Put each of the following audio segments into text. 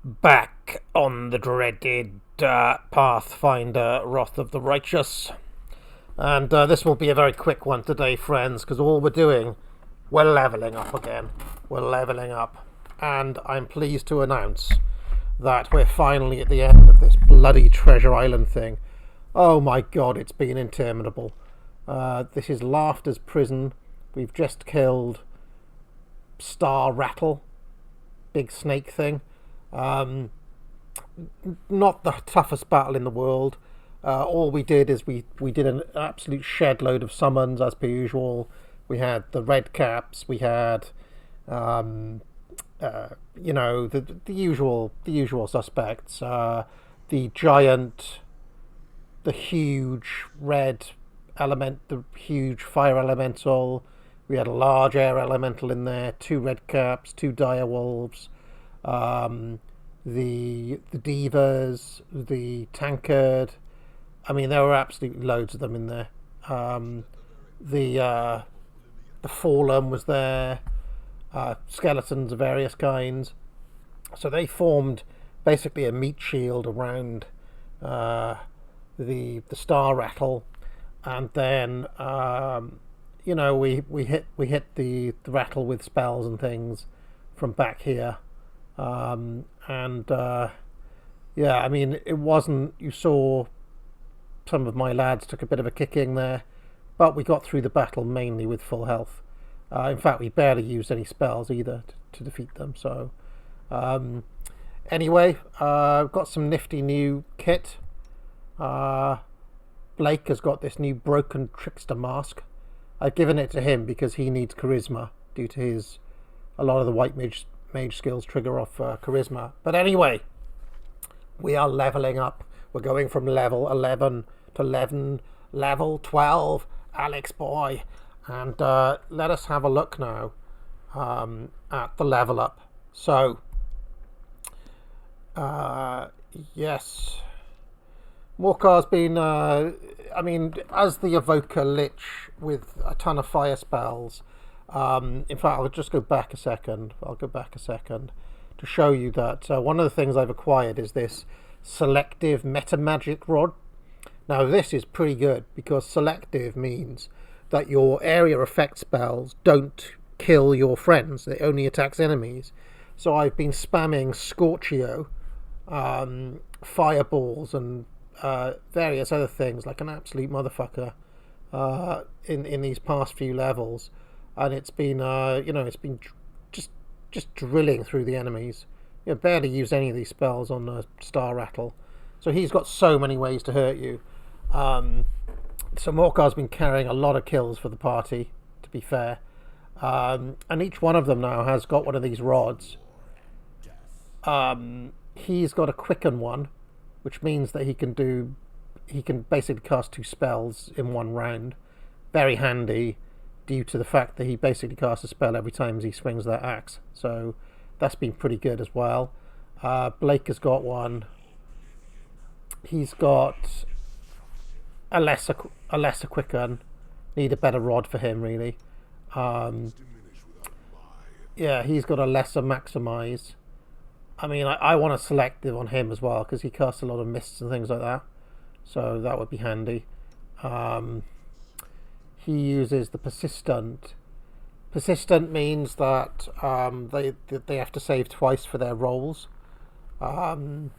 Back on the dreaded Pathfinder Wrath of the Righteous. And this will be a very quick one today, friends, because all we're doing, we're leveling up again. We're leveling up. And I'm pleased to announce that we're finally at the end of this bloody Treasure Island thing. Oh my god, it's been interminable. This is Laughter's Prison. We've just killed Star Rattle, big snake thing. Not the toughest battle in the world. All we did is we did an absolute shed load of summons as per usual. We had the red caps. We had, the usual suspects. The giant, the huge red element, the huge fire elemental. We had a large air elemental in there. 2 red caps, 2 dire wolves. The divas, the tankard. I mean, there were absolutely loads of them in there. The fallen was there. Skeletons of various kinds. So they formed basically a meat shield around the star rattle, and then we hit the rattle with spells and things from back here. I mean, it wasn't. You saw some of my lads took a bit of a kicking there, but we got through the battle mainly with full health. In fact, we barely used any spells either to defeat them. So, anyway, got some nifty new kit. Blake has got this new broken trickster mask. I've given it to him because he needs charisma due to a lot of the white mage skills trigger off charisma. But anyway, we are leveling up. We're going from level 11 to level 12, Alex boy. And let us have a look now at the level up. So, yes. Morcar's been, as the Evoker Lich with a ton of fire spells. In fact, I'll just go back a second. To show you that one of the things I've acquired is this selective meta magic rod. Now this is pretty good because selective means that your area effect spells don't kill your friends, they only attacks enemies. So I've been spamming Scorchio, fireballs and various other things like an absolute motherfucker in these past few levels, and it's been just drilling through the enemies. You barely use any of these spells on the Star Rattle, so he's got so many ways to hurt you. So Morcar's been carrying a lot of kills for the party, to be fair, and each one of them now has got one of these rods. He's got a quicken one, which means that he can basically cast 2 spells in one round. Very handy, due to the fact that he basically casts a spell every time he swings that axe. So that's been pretty good as well. Blake has got one. He's got a lesser quicken. Need a better rod for him, really. He's got a lesser maximize. I mean, I want a selective on him as well because he casts a lot of mists and things like that. So that would be handy. He uses the persistent. Persistent means that they have to save twice for their rolls. I'll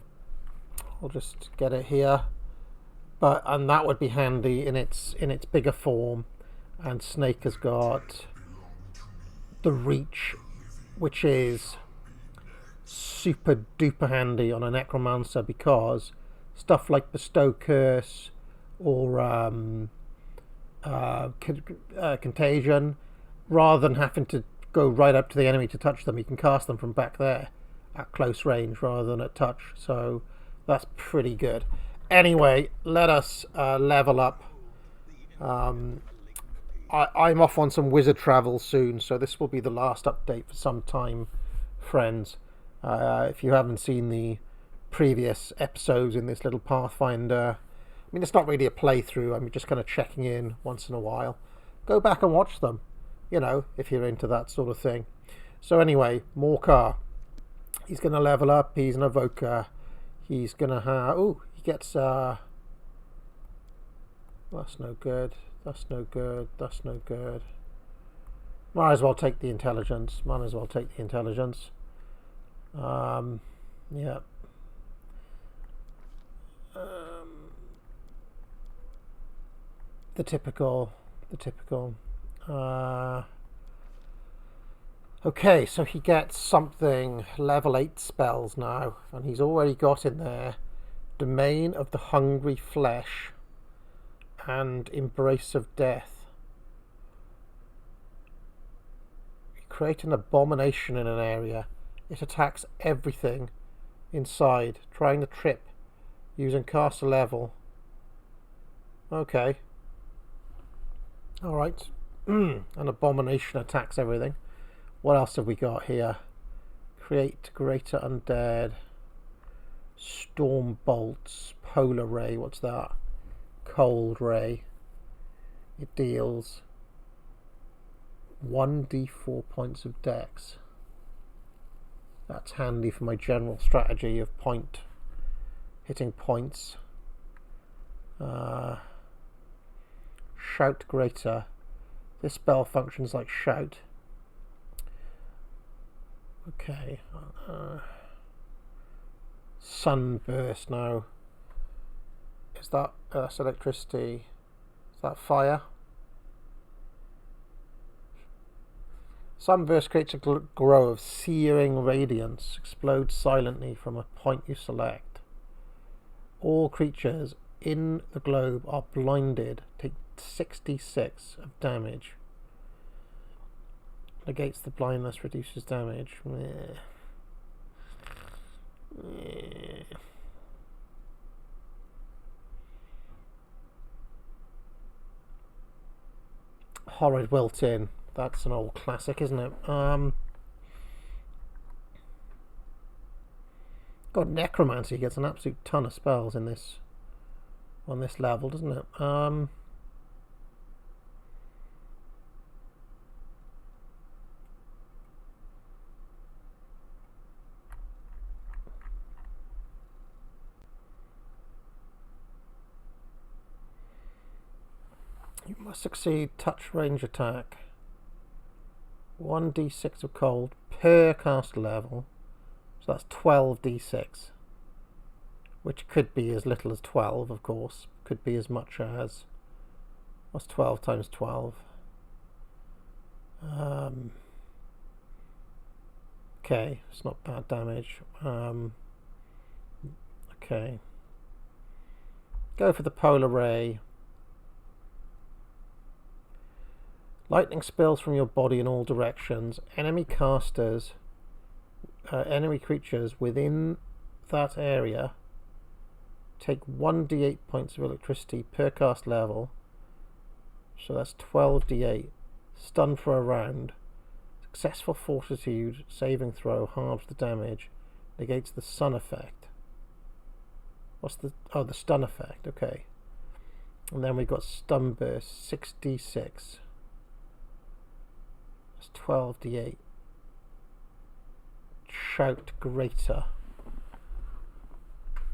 just get it here. And that would be handy in its bigger form. And Snake has got the reach, which is super duper handy on a necromancer because stuff like bestow curse or contagion, rather than having to go right up to the enemy to touch them, you can cast them from back there at close range rather than at touch. So that's pretty good. Anyway, let us level up. I'm off on some wizard travel soon, so this will be the last update for some time, friends. If you haven't seen the previous episodes in this little Pathfinder, I mean, it's not really a playthrough, I'm just kind of checking in once in a while. Go back and watch them, if you're into that sort of thing. So anyway, Morcar. he's going to level up. He's an evoker. He's going to have... Oh, he gets... That's no good. That's no good. That's no good. Might as well take the intelligence. Might as well take the intelligence. Yeah. The typical. Okay, so he gets something level 8 spells now, and he's already got in there Domain of the Hungry Flesh and Embrace of Death. You create an abomination in an area. It attacks everything inside, trying to trip using caster level. Okay. Alright. An abomination attacks everything. What else have we got here? Create greater undead. Storm bolts. Polar ray. What's that? Cold ray. It deals 1d4 points of dex. That's handy for my general strategy of hitting points. Shout greater. This spell functions like shout. Okay. Sunburst now. Is that electricity? Is that fire? Sunburst creates a glow of searing radiance. Explodes silently from a point you select. All creatures in the globe are blinded. Take 66 of damage. Negates the blindness, reduces damage. Horrid Wilt-in. That's an old classic, isn't it? God, Necromancy gets an absolute ton of spells in this on this level, doesn't it? You must succeed touch range attack. 1d6 of cold per caster level. So that's 12d6. Which could be as little as 12, of course. Could be as much as... What's 12 times 12? Okay, it's not bad damage. Okay. Go for the polar ray. Lightning spills from your body in all directions. Enemy casters, enemy creatures within that area take 1d8 points of electricity per cast level. So that's 12d8. Stun for a round. Successful fortitude saving throw halves the damage. Negates the stun effect. What's the... Oh, the stun effect. Okay. And then we've got stun burst. 6d6. 12d8. Shout greater.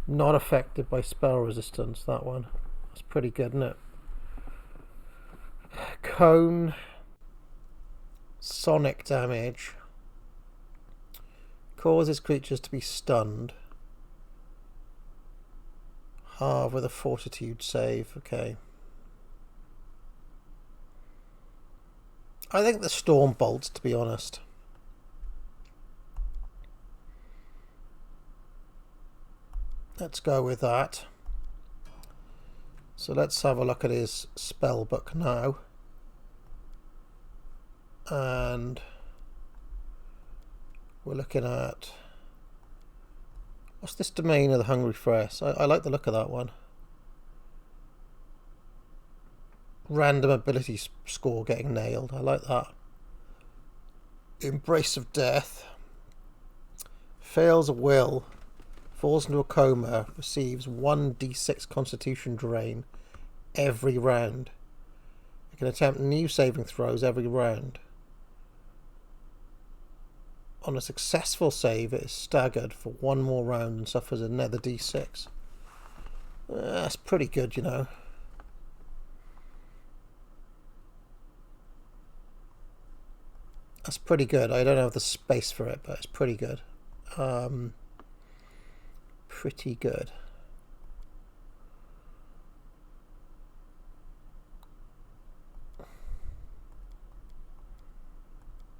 Not affected by spell resistance, that one. That's pretty good, isn't it? Cone. Sonic damage. Causes creatures to be stunned. Halve with a fortitude save. Okay. I think the storm bolts, to be honest. Let's go with that. So let's have a look at his spell book now. And we're looking at... What's this Domain of the Hungry Flesh? I like the look of that one. Random ability score getting nailed. I like that. Embrace of Death. Fails a will. Falls into a coma. Receives 1d6 constitution drain every round. It can attempt new saving throws every round. on a successful save, it is staggered for 1 more round and suffers another d6. That's pretty good, you know. That's pretty good. I don't have the space for it, but it's pretty good. Pretty good.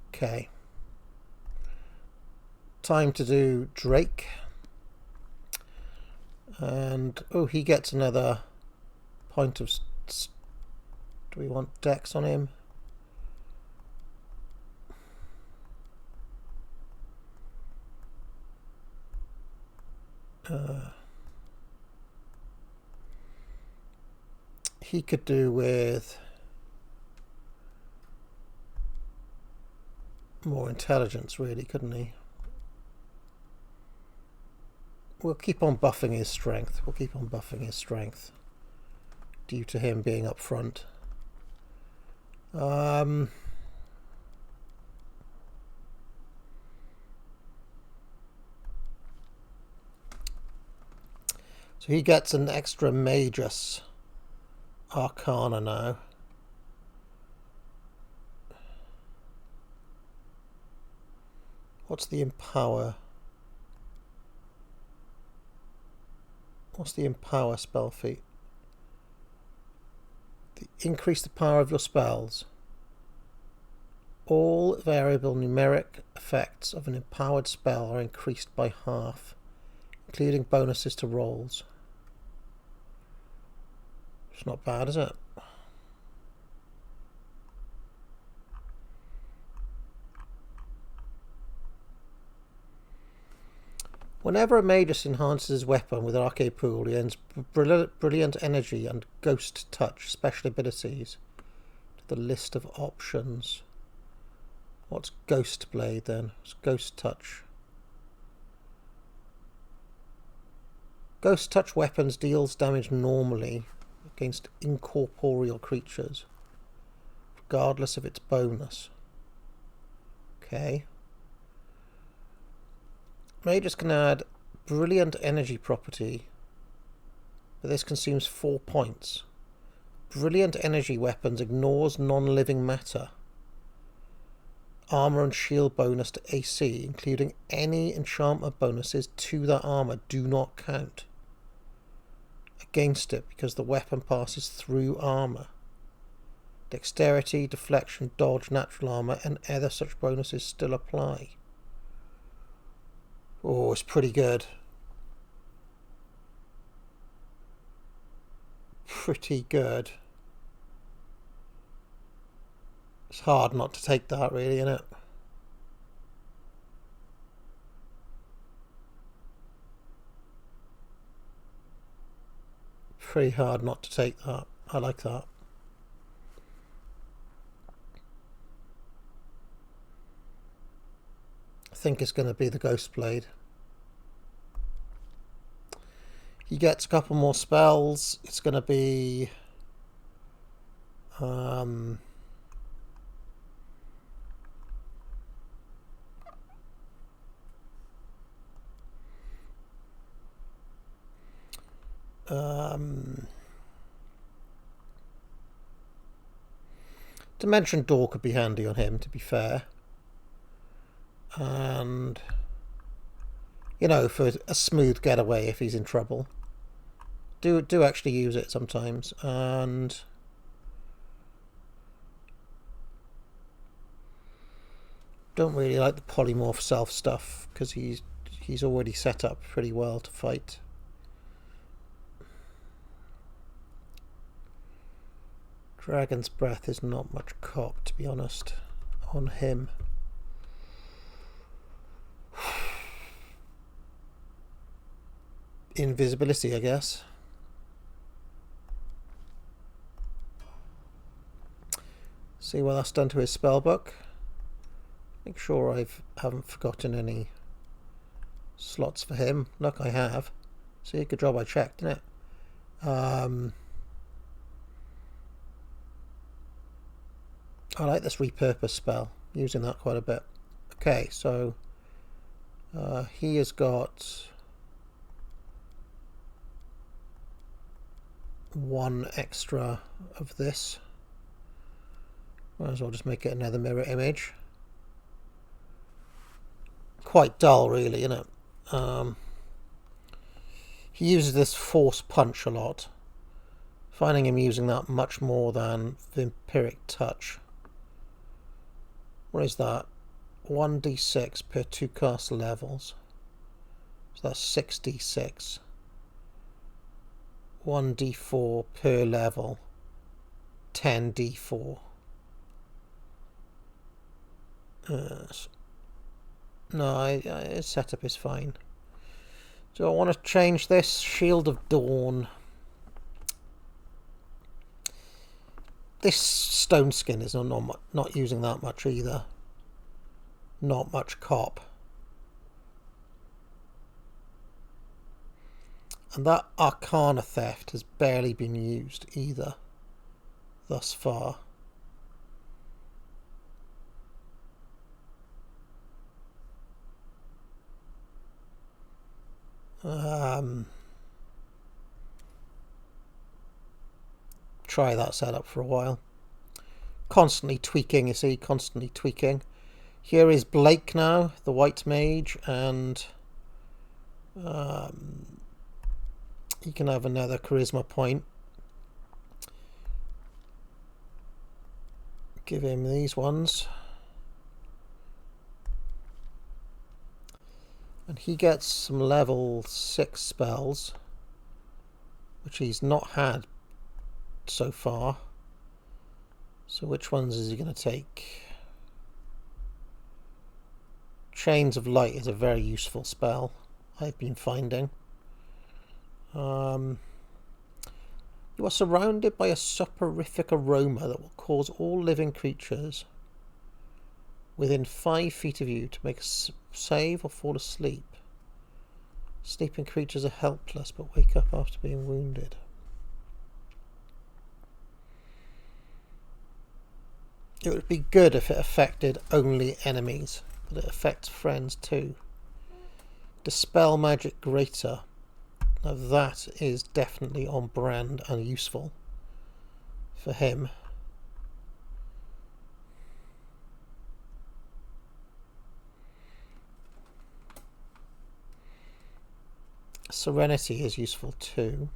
Okay. Time to do Drake. And, oh, he gets another point of... Do we want Dex on him? He could do with more intelligence, really, couldn't he? We'll keep on buffing his strength. We'll keep on buffing his strength due to him being up front. So he gets an extra Magus Arcana now. What's the Empower? What's the Empower spell feat? Increase the power of your spells. All variable numeric effects of an empowered spell are increased by half, including bonuses to rolls. It's not bad, is it? Whenever a Magus enhances his weapon with an arcade pool, he earns brilliant energy and ghost touch special abilities to the list of options. What's Ghost Blade then? It's Ghost Touch. Ghost Touch weapons deals damage normally against incorporeal creatures, regardless of its bonus. Okay. Magus can add brilliant energy property, but this consumes 4 points. Brilliant energy weapons ignores non-living matter. Armor and shield bonus to AC, including any enchantment bonuses to that armor, do not count against it because the weapon passes through armor. Dexterity, deflection, dodge, natural armor, and other such bonuses still apply. Oh, it's pretty good. Pretty good. It's hard not to take that, really, isn't it? Pretty hard not to take that. I like that. I think it's going to be the Ghost Blade. He gets a couple more spells. It's going to be... Dimension Door could be handy on him, to be fair. And, you know, for a smooth getaway if he's in trouble. Do actually use it sometimes. And don't really like the polymorph self stuff because he's already set up pretty well to fight. Dragon's Breath is not much cop, to be honest, on him. Invisibility, I guess. See what that's done to his spellbook. Make sure I haven't forgotten any slots for him. Look, I have. See, good job I checked, didn't it? I like this repurpose spell, using that quite a bit. Okay, so He has got 1 extra of this. Might as well just make it another mirror image. Quite dull, really, isn't it? He uses this force punch a lot. Finding him using that much more than Vampiric Touch. What is that? 1d6 per 2 cast levels. So that's 6d6. 1d4 per level. 10d4. No, his setup is fine. Do I want to change this? Shield of Dawn. This stone skin is not using that much either. Not much cop. And that Arcana Theft has barely been used either thus far. Try that setup for a while. Constantly tweaking, you see, constantly tweaking. Here is Blake now, the White Mage, and he can have another charisma point. Give him these ones. And he gets some level 6 spells, which he's not had so far. So which ones is he going to take? Chains of Light is a very useful spell, I've been finding. You are surrounded by a soporific aroma that will cause all living creatures within 5 feet of you to make a save or fall asleep. Sleeping creatures are helpless but wake up after being wounded. It would be good if it affected only enemies, but it affects friends too. Dispel Magic Greater. Now that is definitely on brand and useful for him. Serenity is useful too.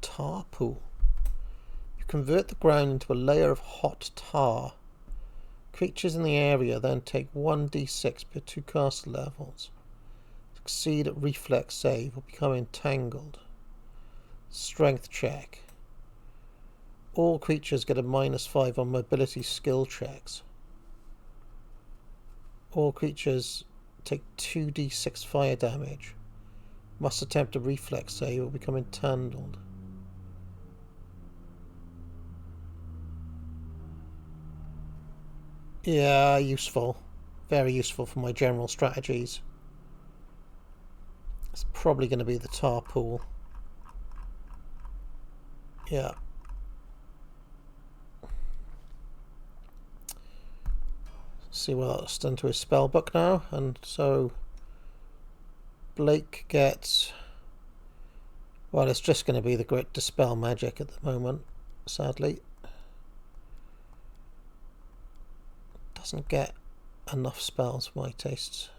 Tar Pool. You convert the ground into a layer of hot tar. Creatures in the area then take 1d6 per 2 cast levels. Succeed at reflex save or become entangled. Strength check. All creatures get a -5 on mobility skill checks. All creatures take 2d6 fire damage. Must attempt a reflex save or become entangled. Yeah, useful. Very useful for my general strategies. It's probably going to be the Tar Pool. Yeah. See what that's done to his spell book now. And so Blake gets... Well, it's just going to be the Great Dispel Magic at the moment, sadly. Doesn't get enough spells for my tastes.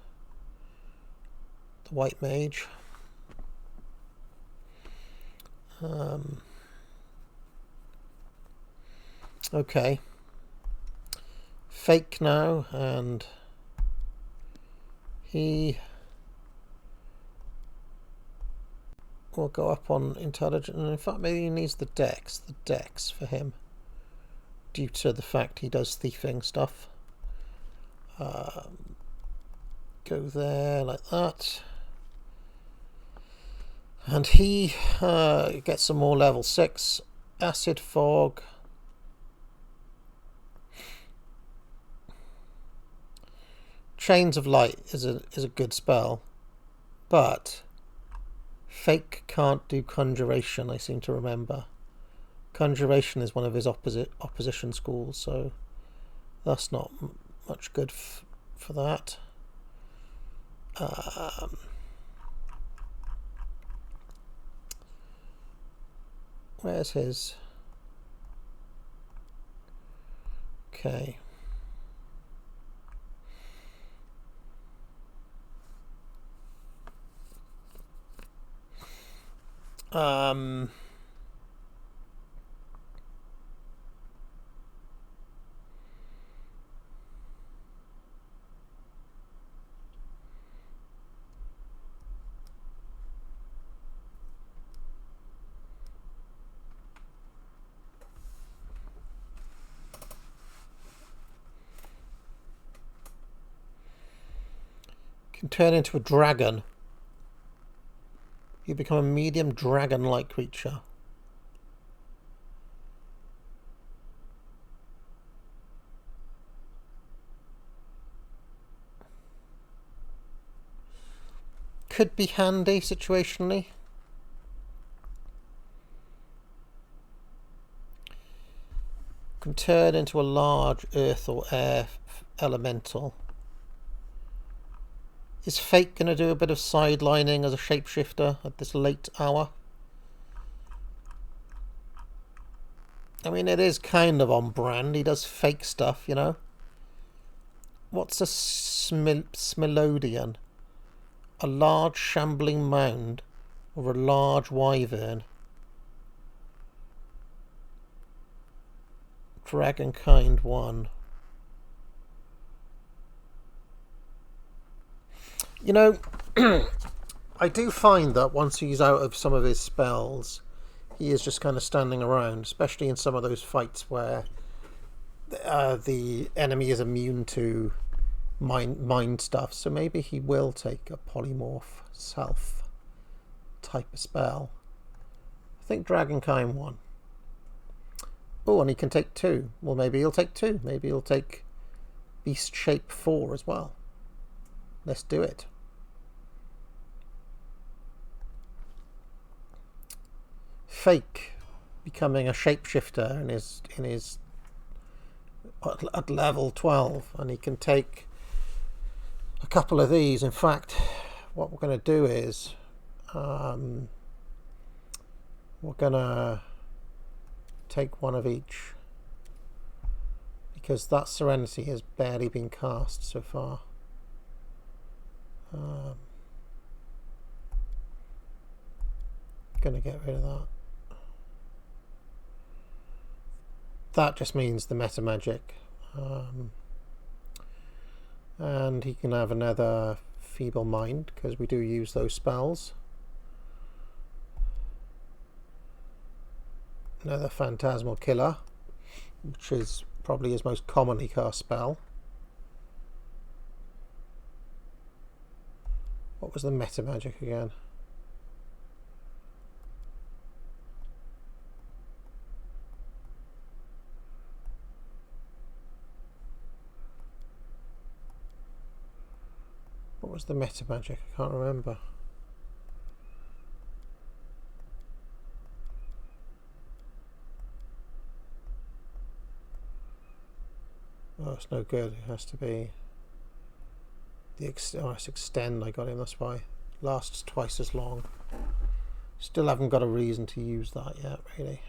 The White Mage. Okay. Fake now, and he will go up on intelligence, and in fact maybe he needs the dex for him, due to the fact he does thieving stuff. Go there like that, and he gets some more level 6 acid fog. Chains of Light is a good spell, but Fake can't do conjuration, I seem to remember. Conjuration is one of his opposition schools, so that's not much good for that. Where's his? Okay. Can turn into a dragon. You become a medium dragon-like creature. Could be handy situationally. Can turn into a large earth or air elemental. Is Fate going to do a bit of sidelining as a shapeshifter at this late hour? I mean, it is kind of on brand. He does fake stuff, you know. What's a Smilodian? A large shambling mound or a large wyvern? Dragonkind 1. You know, I do find that once he's out of some of his spells, he is just kind of standing around, especially in some of those fights where the enemy is immune to mind stuff. So maybe he will take a polymorph self type of spell. I think Dragonkind 1. Oh, and he can take 2. Well, maybe he'll take 2. Maybe he'll take Beast Shape 4 as well. Let's do it. Fake becoming a shapeshifter in his at level 12, and he can take a couple of these. In fact, what we're going to do is we're going to take one of each, because that Serenity has barely been cast so far. Going to get rid of that. That just means the meta magic. And he can have another Feeble Mind, because we do use those spells. Another Phantasmal Killer, which is probably his most commonly cast spell. What was the meta magic again? What was the meta magic? I can't remember. Oh, it's no good. It has to be the it's extend. I got him. That's why. Lasts twice as long. Still haven't got a reason to use that yet, really.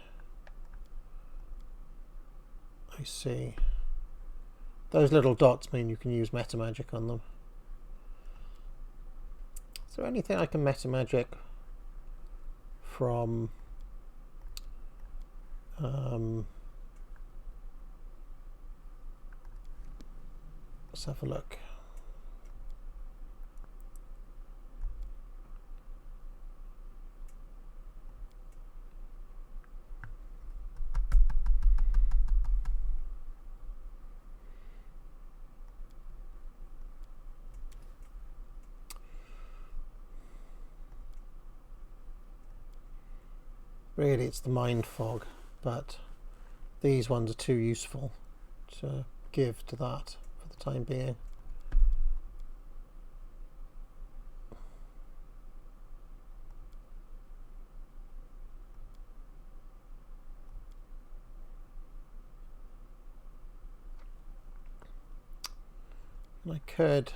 I see. Those little dots mean you can use meta magic on them. Is there anything I can meta magic from? Let's have a look. Really, it's the mind fog, but these ones are too useful to give to that for the time being. I could...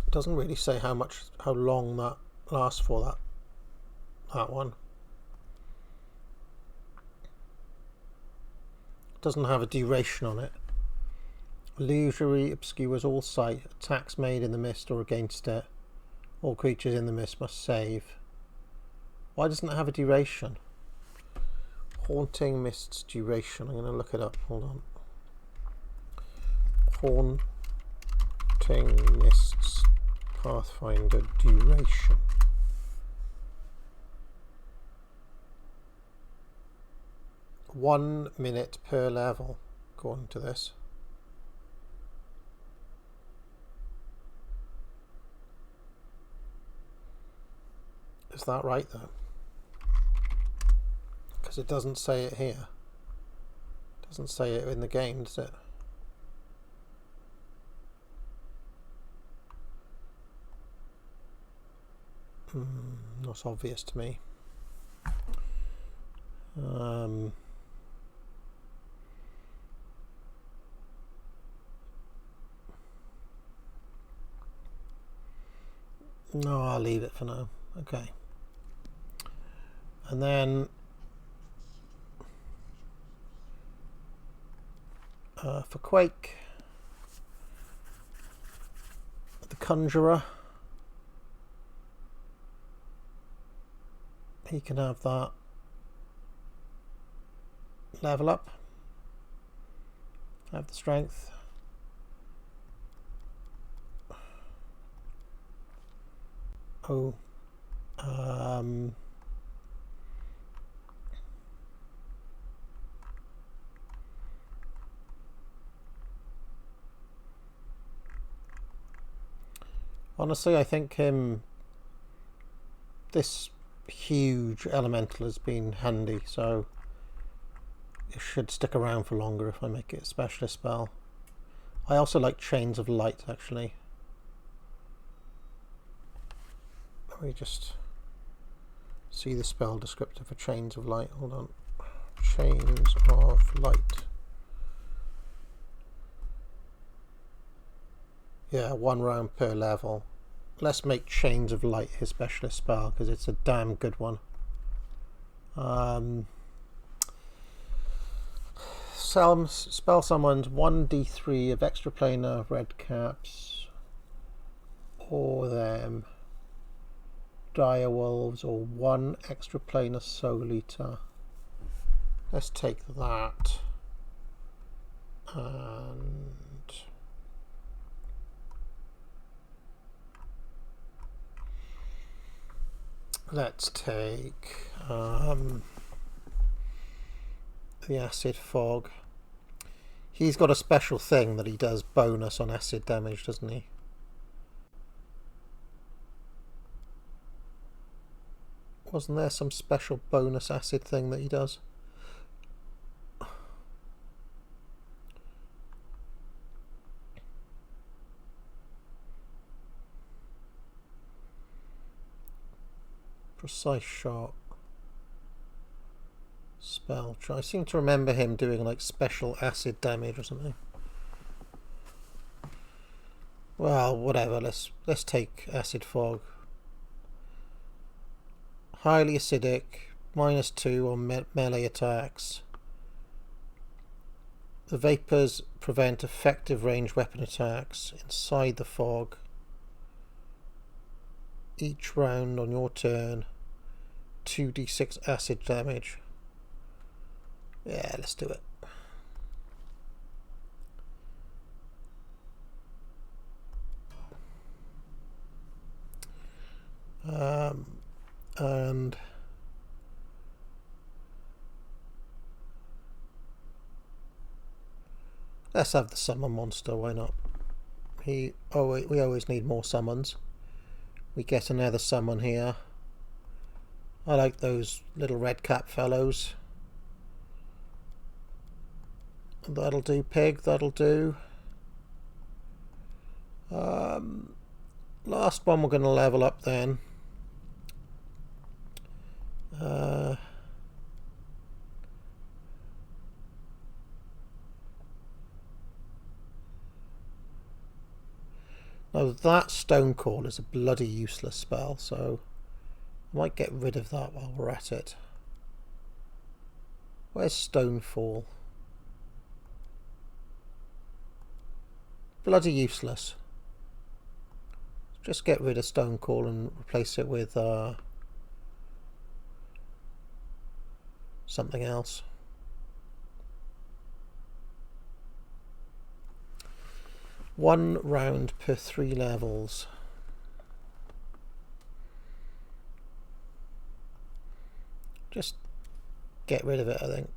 It doesn't really say how long that lasts for, that one. It doesn't have a duration on it. Illusory obscures all sight. Attacks made in the mist or against it. All creatures in the mist must save. Why doesn't it have a duration? Haunting Mist's duration. I'm going to look it up. Hold on. Haunting Mist's Pathfinder duration. One minute per level, according to this. Is that right though? Because it doesn't say it here. It doesn't say it in the game, does it? Not obvious to me. No, I'll leave it for now. Okay. And then for Quake, the Conjurer, he can have that level up, have the strength. Honestly, I think this huge elemental has been handy, so it should stick around for longer if I make it a specialist spell. I also like Chains of Light, actually. Let me just see the spell descriptor for Chains of Light. Hold on. Chains of Light. Yeah, 1 round per level. Let's make Chains of Light his specialist spell because it's a damn good one. Spell summons 1d3 of extra planar red caps or them dire wolves or 1 extra planar soul eater. Let's take that and let's take the acid fog. He's got a special thing that he does bonus on acid damage, doesn't he? Wasn't there some special bonus acid thing that he does? Precise shot. Spell. I seem to remember him doing like special acid damage or something. Well, whatever. Let's take acid fog. Highly acidic, -2 on melee attacks. The vapors prevent effective ranged weapon attacks inside the fog. Each round on your turn, 2d6 acid damage. Yeah, let's do it. And Let's have the summon monster, why not? We always need more summons. We get another summon here. I like those little red cap fellows. That'll do, pig, that'll do. Last one we're going to level up then. Now that Stone Call is a bloody useless spell, so I might get rid of that while we're at it. Where's Stonefall? Bloody useless. Just get rid of Stone Call and replace it with something else. One round per 3 levels. Just get rid of it, I think.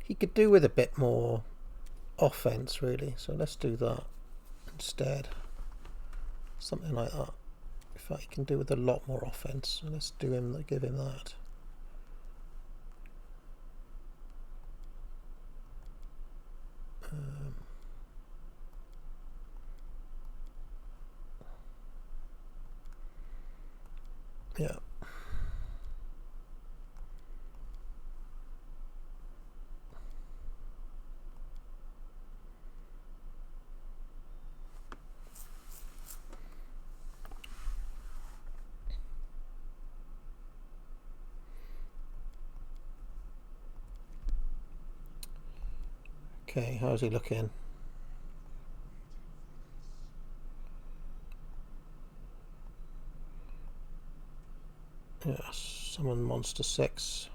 He could do with a bit more offense, really, so let's do that instead. Something like that. In fact, he can do with a lot more offense, so let's give him that. Yeah. Okay, how's he looking? Yeah, summon monster 6.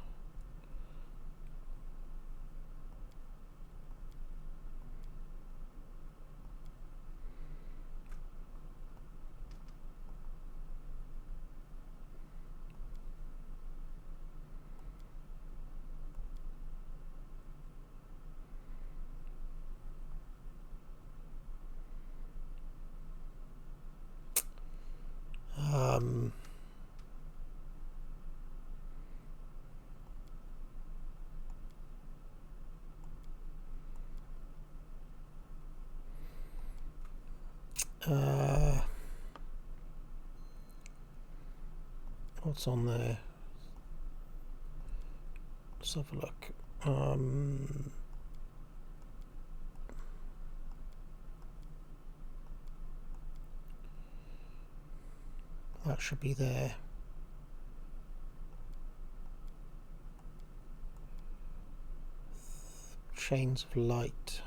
What's on there? Let's have a look. That should be there. Chains of Light.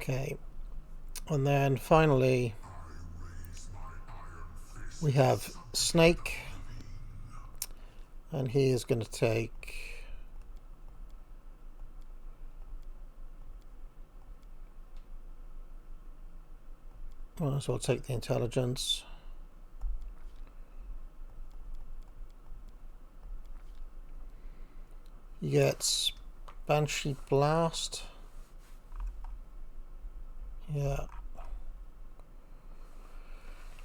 Okay, and then finally we have Snake, and he is going to take well, so I'll take the intelligence. He gets Banshee Blast. Yeah.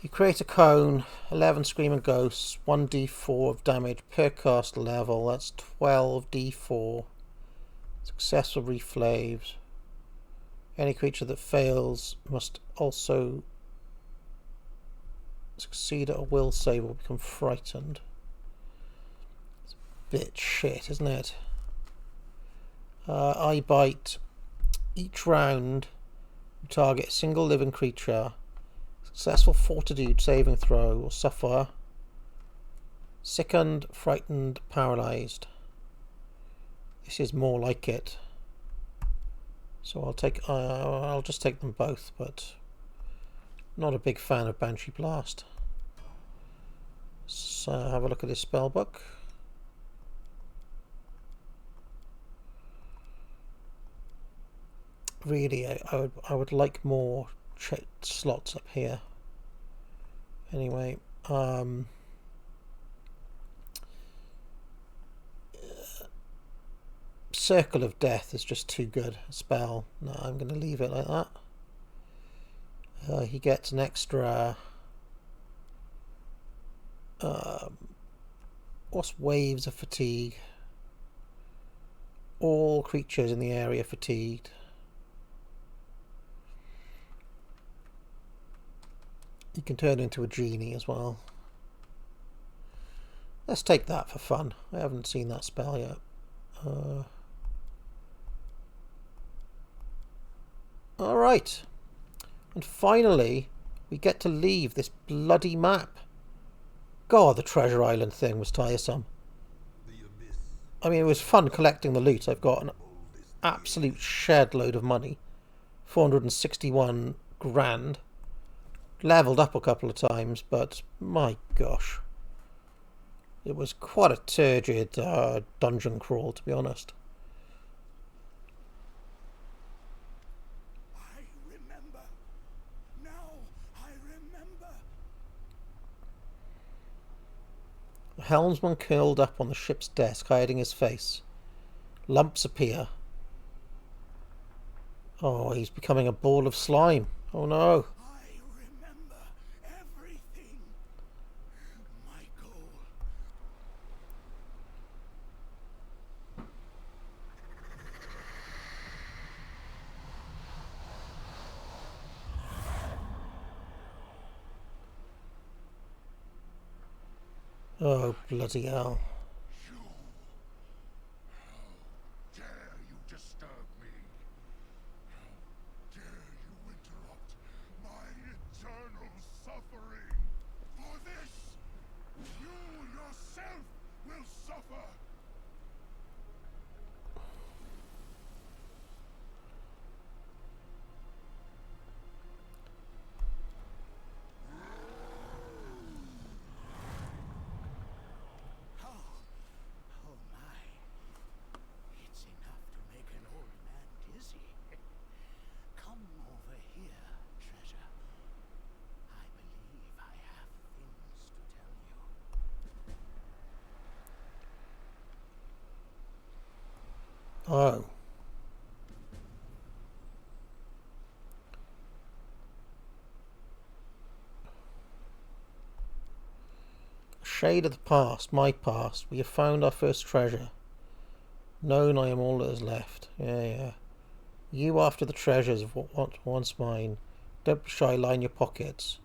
You create a cone, 11 Screaming Ghosts, 1d4 of damage per cast level. That's 12d4. Successful reflaves. Any creature that fails must also succeed at a will save or become frightened. bit shit, isn't it? I bite. Each round, you target a single living creature. Successful fortitude saving throw will suffer sickened, frightened, paralysed. This is more like it. So I'll just take them both, but not a big fan of Banshee Blast. So have a look at this spell book. Really, I would like more slots up here. Anyway, Circle of Death is just too good a spell. No, I'm going to leave it like that. He gets an extra. What's waves of fatigue? All creatures in the area fatigued. You can turn into a genie as well. Let's take that for fun. I haven't seen that spell yet. Alright. And finally, we get to leave this bloody map. God, the Treasure Island thing was tiresome. I mean, it was fun collecting the loot. I've got an absolute shed load of money. 461 grand. Leveled up a couple of times, but my gosh. It was quite a turgid dungeon crawl, to be honest. I remember. Now I remember. The helmsman curled up on the ship's desk, hiding his face. Lumps appear. Oh, he's becoming a ball of slime. Oh no. I remember everything. My goal. Oh, bloody hell. You. How dare you disturb me? How dare you interrupt my eternal suffering? For this, you yourself will suffer. Oh my. It's enough to make an old man dizzy. Come over here, treasure. I believe I have things to tell you. Oh. Shade of the past, my past. We have found our first treasure. Known I am all that is left. Yeah. You after the treasures of what once mine. Don't be shy, line your pockets.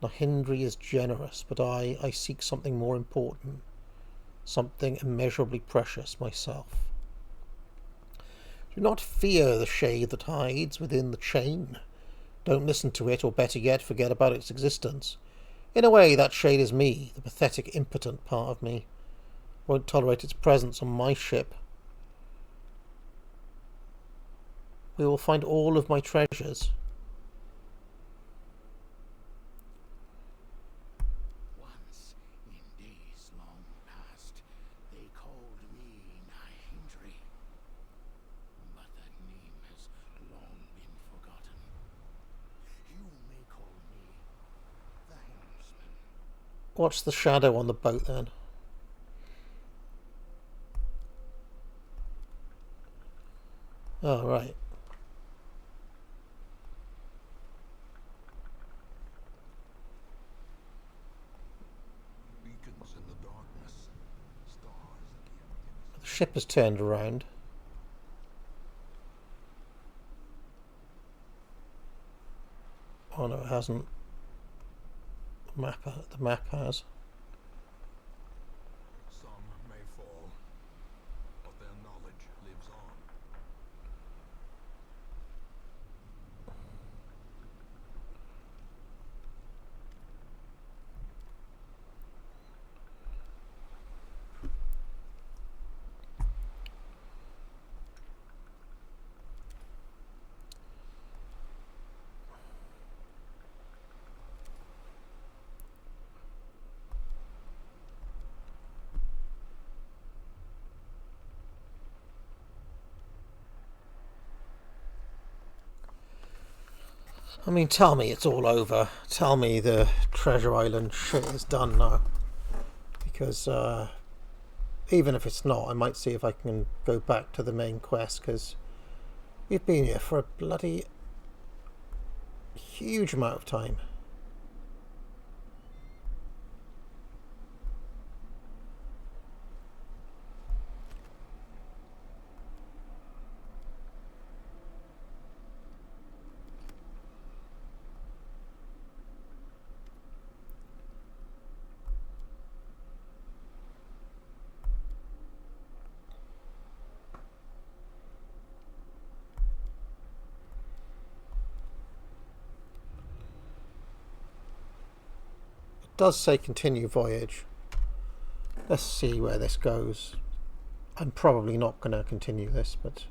Nahyndri is generous, but I seek something more important. Something immeasurably precious myself. Do not fear the shade that hides within the chain. Don't listen to it, or better yet, forget about its existence. In a way, that shade is me, the pathetic, impotent part of me. Won't tolerate its presence on my ship. We will find all of my treasures. Once, in days long past, they called me Nahyndri. But that name has long been forgotten. You may call me the helmsman. What's the shadow on the boat then? Oh, right. Beacons in the darkness, stars again. The ship has turned around. Oh no, it hasn't. The map has. Some may fall I mean, tell me it's all over. Tell me the Treasure Island shit is done now. Because even if it's not, I might see if I can go back to the main quest, because we've been here for a bloody huge amount of time. Does say continue voyage. Let's see where this goes. I'm probably not going to continue this, but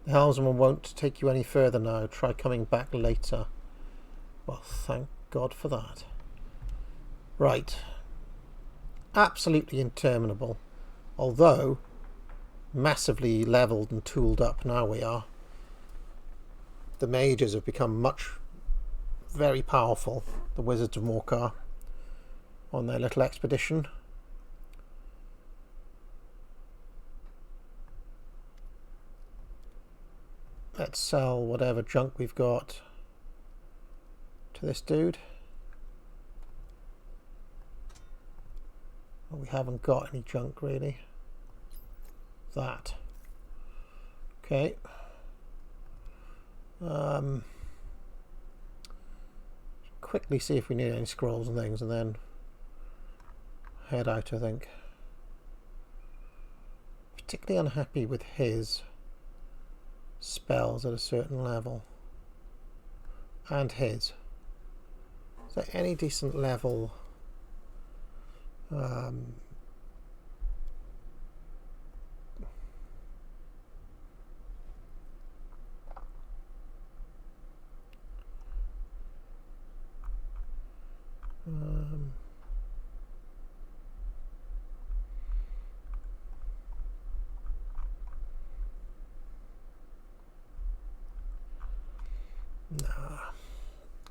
the helmsman won't take you any further now. Try coming back later. Well, thank God for that. Right. Absolutely interminable. Although massively leveled and tooled up now we are. The mages have become very powerful. The Wizards of Morcar. On their little expedition. Let's sell whatever junk we've got to this dude. Well, we haven't got any junk really. That. Okay. Quickly see if we need any scrolls and things, and then head out, I think. Particularly unhappy with his spells at a certain level. And his. Is there any decent level?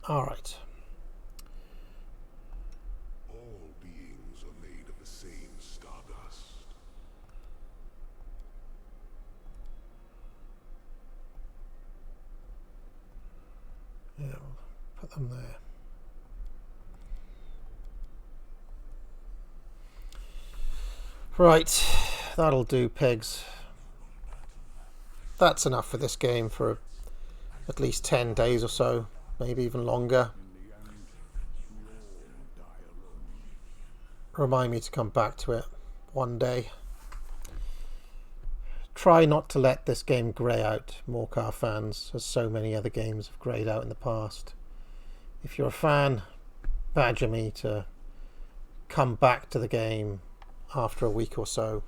All right. All beings are made of the same stardust. Yeah, we'll put them there. Right, that'll do, pigs. That's enough for this game for at least 10 days or so. Maybe even longer. Remind me to come back to it one day. Try not to let this game grey out, Morcar fans, as so many other games have greyed out in the past. If you're a fan, badger me to come back to the game after a week or so.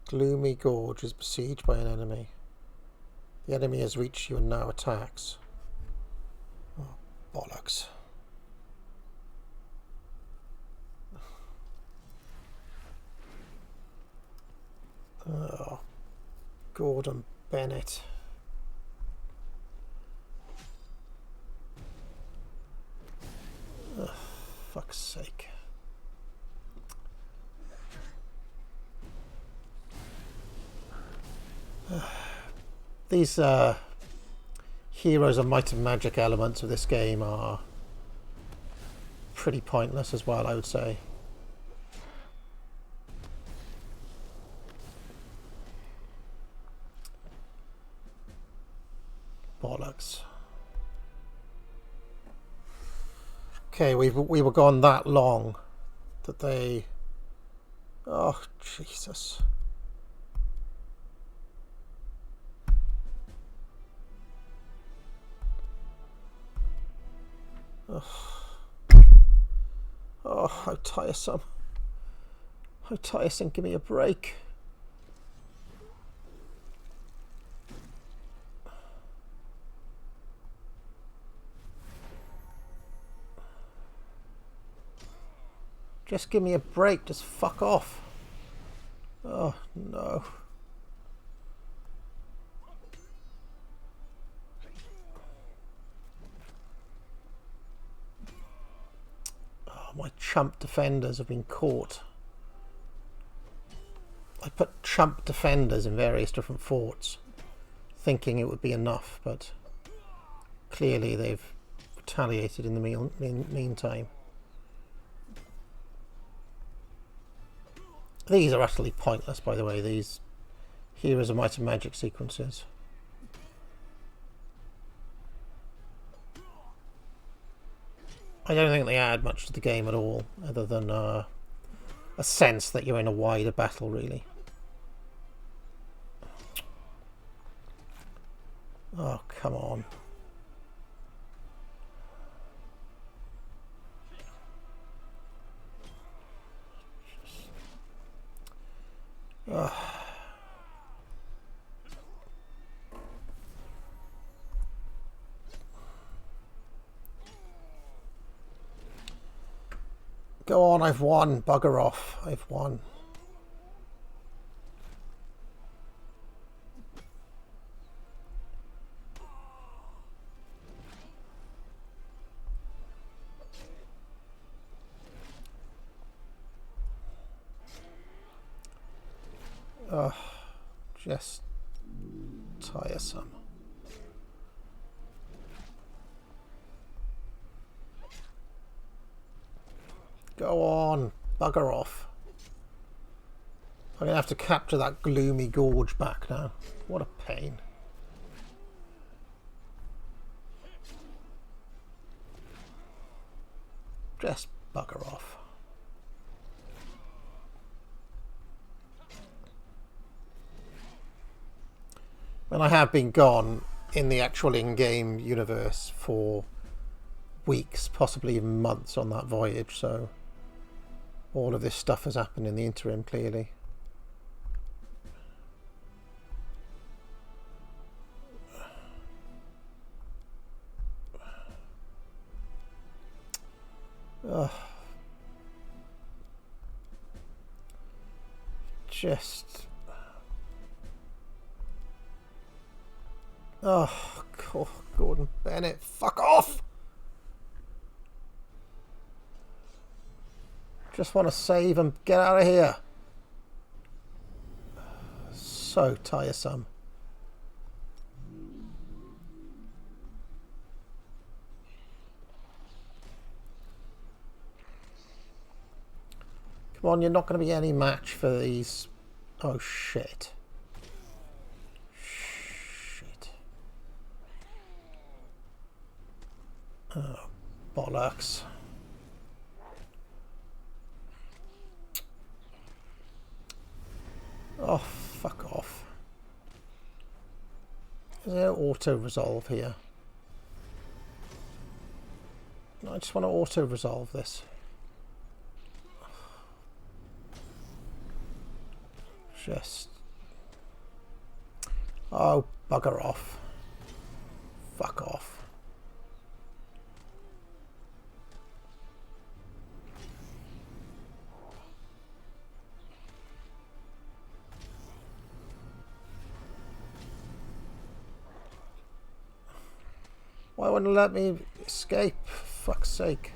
Gloomy Gorge is besieged by an enemy. The enemy has reached you and now attacks. Oh, bollocks. Oh, Gordon Bennett. Oh, fuck's sake. These heroes and might and magic elements of this game are pretty pointless as well, I would say. Bollocks. Okay, we were gone that long that they... Oh, Jesus. Oh, how tiresome. How tiresome, give me a break. Just give me a break, just fuck off. Oh, no. Oh, my chump defenders have been caught. I put chump defenders in various different forts, thinking it would be enough, but clearly they've retaliated in the meantime. These are utterly pointless, by the way, these Heroes of Might and Magic sequences. I don't think they add much to the game at all, other than a sense that you're in a wider battle, really. Oh, come on. Ugh. Go on, I've won. Bugger off. I've won. Ugh. Just tiresome. Go on, bugger off. I'm going to have to capture that gloomy gorge back now. What a pain. Just bugger off. And I have been gone in the actual in-game universe for weeks, possibly even months on that voyage, so all of this stuff has happened in the interim, clearly. Ugh. Just... Oh, Gordon Bennett, fuck off! Just want to save and get out of here. So tiresome. Come on, you're not going to be any match for these. Oh, shit. Shit. Oh, bollocks. Oh, fuck off. Is there auto-resolve here? No, I just want to auto-resolve this. Just... Oh, bugger off. Fuck off. Why wouldn't it let me escape? For fuck's sake.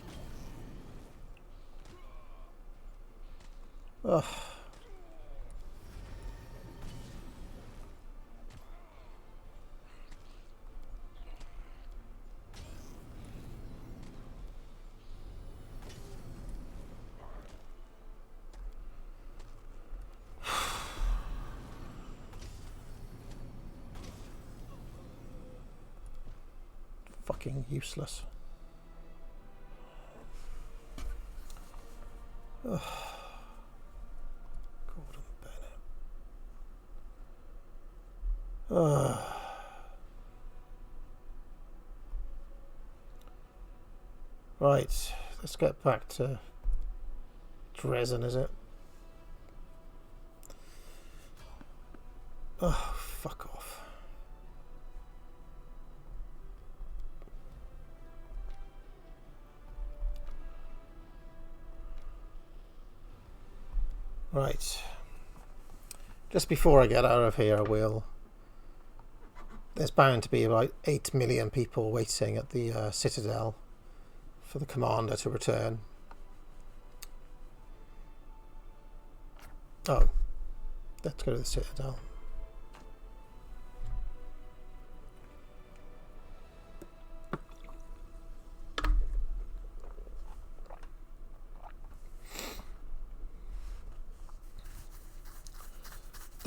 Ugh. Fucking useless. Ugh. Gordon Bennett. Ugh. Right, let's get back to Drezen, is it? Oh, fuck off. Right. Just before I get out of here, there's bound to be about 8 million people waiting at the Citadel for the commander to return. Oh, let's go to the Citadel.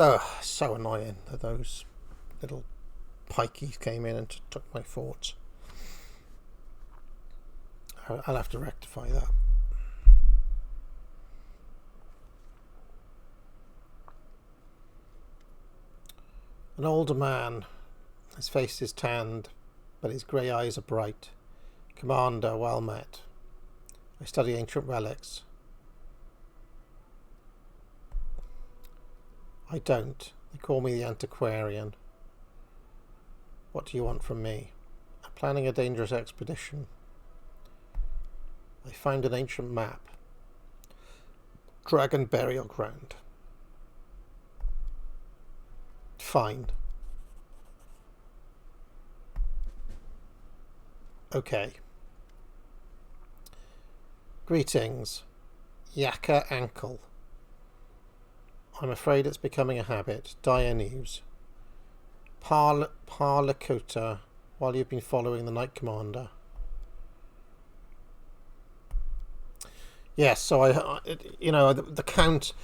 Oh, so annoying that those little pikeys came in and took my forts. I'll have to rectify that. An older man. His face is tanned, but his grey eyes are bright. Commander, well met. I study ancient relics. I don't. They call me the antiquarian. What do you want from me? I'm planning a dangerous expedition. I found an ancient map. Dragon burial ground. Fine. Okay. Greetings. Yakka ankle. I'm afraid it's becoming a habit. Dire news. Lakota, while you've been following the Knight Commander. Yes, so the Count.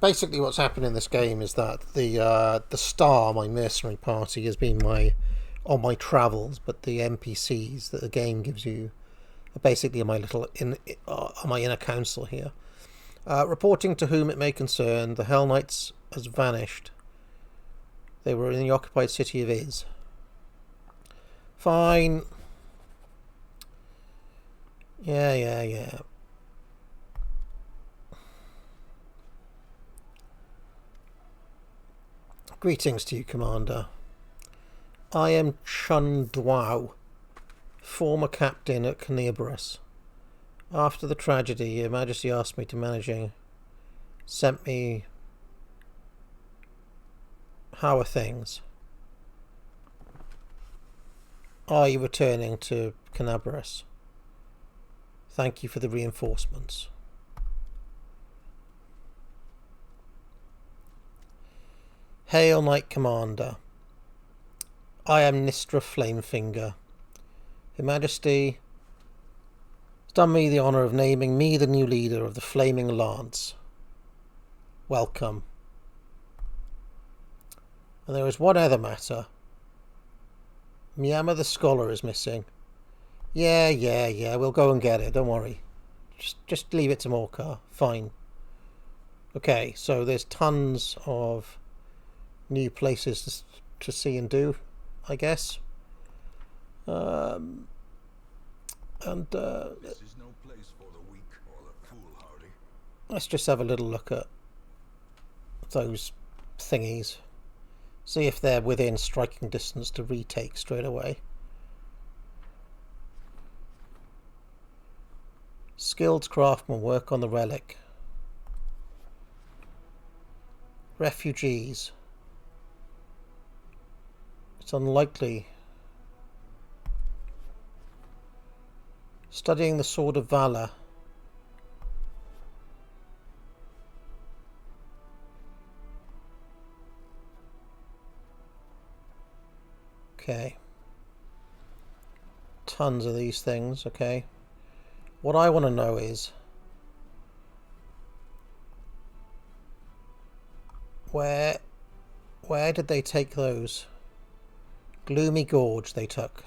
Basically, what's happened in this game is that the Star, my mercenary party, has been on my travels, but the NPCs that the game gives you are basically my my inner council here. Reporting to whom it may concern, the Hell Knights has vanished. They were in the occupied city of Iz. Fine. Yeah. Greetings to you, Commander. I am Chun Dwao, former captain at Carnivorous. After the tragedy, Your Majesty asked me to managing. Sent me. How are things? Are you returning to Carnivorous? Thank you for the reinforcements. Hail, Knight Commander. I am Nistra Flamefinger. Her Majesty has done me the honour of naming me the new leader of the Flaming Lance. Welcome. And there is one other matter. Miyama the Scholar is missing. Yeah, we'll go and get it, don't worry. Just leave it to Morcar. Fine. Okay, so there's tons of new places to see and do, I guess. This is no place for the weak or the foolhardy. Let's just have a little look at those thingies. See if they're within striking distance to retake straight away. Skilled craftsmen work on the relic. Refugees. It's unlikely. Studying the Sword of Valor. Okay. Tons of these things, okay. What I want to know is where did they take those? Gloomy Gorge they took.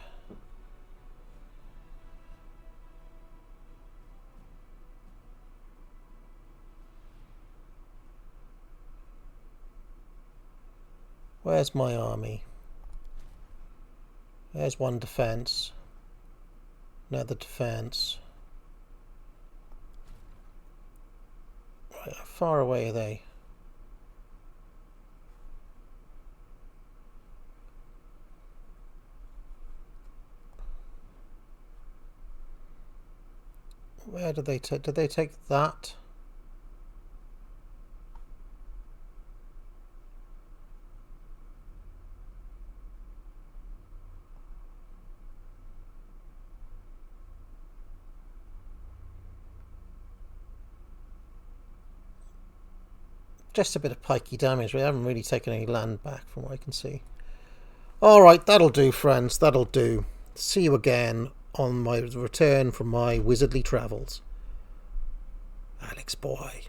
Where's my army? There's one defense. Another defense. Right, how far away are they? Where did they take? Did they take that? Just a bit of pikey damage. We haven't really taken any land back from what I can see. Alright, that'll do, friends. That'll do. See you again on my return from my wizardly travels. Alex boy.